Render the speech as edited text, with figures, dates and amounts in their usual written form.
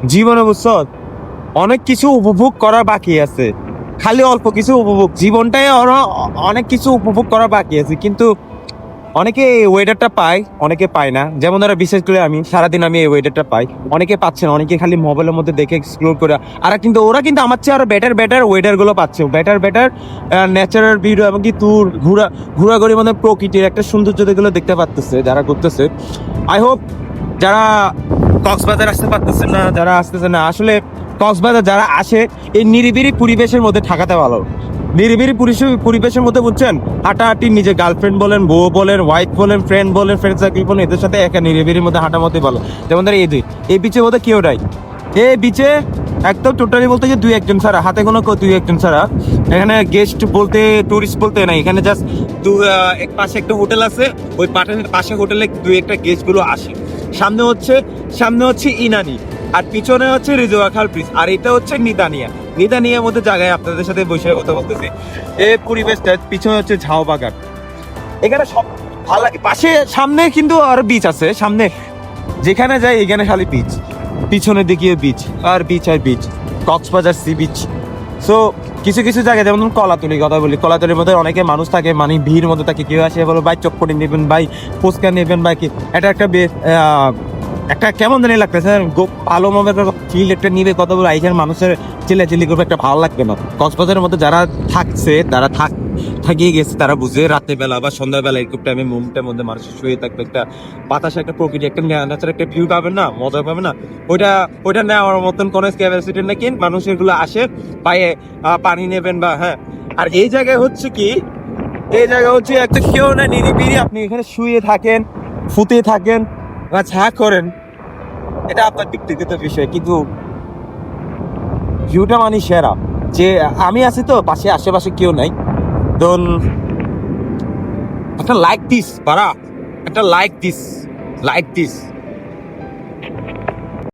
জীবনে বুঝছো অনেক কিছু উপভোগ করা বাকি আছে, খালি অল্প কিছু উপভোগ, জীবনটাই অনেক কিছু উপভোগ করা বাকি আছে, কিন্তু অনেকে এই ওয়েদারটা পায়, অনেকে পায় না। যেমন ধরো বিশেষ করে আমি সারাদিন আমি এই ওয়েদারটা পাই, অনেকে পাচ্ছে না, অনেকে খালি মোবাইলের মধ্যে দেখে এক্সপ্লোর করে। আর কিন্তু ওরা কিন্তু আমার চেয়ে আরো বেটার বেটার ওয়েদার গুলো পাচ্ছে, বেটার বেটার ন্যাচারাল ভিডিও এবং কি ট্যুর ঘোরাঘুরির মধ্যে প্রকৃতির একটা সৌন্দর্য যেগুলো দেখতে পারতেছে যারা করতেছে। আই হোপ যারা কক্সবাজার আসতে পারতেছে না, যারা আসতেছে না, আসলে কক্সবাজার যারা আসে এই নিরিবিলি পরিবেশের মধ্যে থাকাতে ভালো। নিরিবিলি পরিবেশের মধ্যে বুঝছেন, হাঁটাহাঁটি, নিজের গার্লফ্রেন্ড বলেন, বউ বলেন, ওয়াইফ বলেন, ফ্রেন্ড বলেন, ফ্রেন্ড সার্কেল বলেন, এদের সাথে একা নিরিবিলির মধ্যে হাঁটার মধ্যে ভালো। যেমন ধর এই বিচের মধ্যে কেউ নাই, এই বিচে একদম টোটালি বলতে যে দুই একজন ছাড়া, হাতে কোনো দুই একজন ছাড়া। এখানে গেস্ট বলতে, টুরিস্ট বলতে নাই, এখানে জাস্ট এক পাশে একটা হোটেল আছে, ওই পাশে হোটেলে দুই একটা গেস্ট গুলো আসে। সামনে হচ্ছে ইনানি, আর পিছনে হচ্ছে রিজওয়াখাল ব্রিজ, আর এটা হচ্ছে নিদানিয়ার মধ্যে জায়গায় আপনাদের সাথে বসে কথা বলতেছি। এই পরিবেশটা, পিছনে হচ্ছে ঝাউ বাগান, এখানে সব ভালো লাগে। সামনে কিন্তু আর বিচ আছে, সামনে যেখানে যাই এখানে খালি বিচ, পিছনের দিকে বিচ আর বিচ আর beach, Cox's Bazar sea beach. So কিছু কিছু জায়গায় যেমন কলাতলি কথা বলি, কলাতলির মধ্যে অনেকে মানুষ থাকে, মানে ভিড় মধ্যে থাকে, কেউ আসে বলো ভাই চটপটি নেবেন, ভাই ফুচকা নেবেন, ভাই কি এটা একটা বেশ একটা কেমন জানি লাগতেছে, ভালো মতো ফিল একটা নিবে, কথা বলে এইখানে মানুষের চিল্লাচিল্লি করবে, একটা ভালো লাগবে না। কক্সবাজারের মধ্যে যারা থাকছে, তারা থাকিয়ে গেছে, তারা বুঝে রাতের বেলা বা সন্ধ্যাবেলা এরকম টাইমে মুমটার মধ্যে মানুষের শুয়ে থাকবে, একটা বাতাসে, একটা প্রকৃতি, একটা ন্যাচারাল একটা ভিউ পাবে না, মজা পাবে না, ওইটা নেওয়ার মতন কোনো ক্যাপাসিটি নাকি মানুষের গুলো আসে পায়ে পানি নেবেন বা হ্যাঁ। আর এই জায়গায় হচ্ছে কি, এই জায়গা হচ্ছে একটা কেউ না, নিরিবিলি, আপনি এখানে শুয়ে থাকেন, ফুতে থাকেন বা যা করেন, এটা আপনার ব্যক্তিগত বিষয়, কিন্তু ভিউটা মানে সেরা। যে আমি আছি তো পাশে, আশেপাশে কেউ নাই, ধরুন একটা লাইক দিস, একটা লাইক দিস।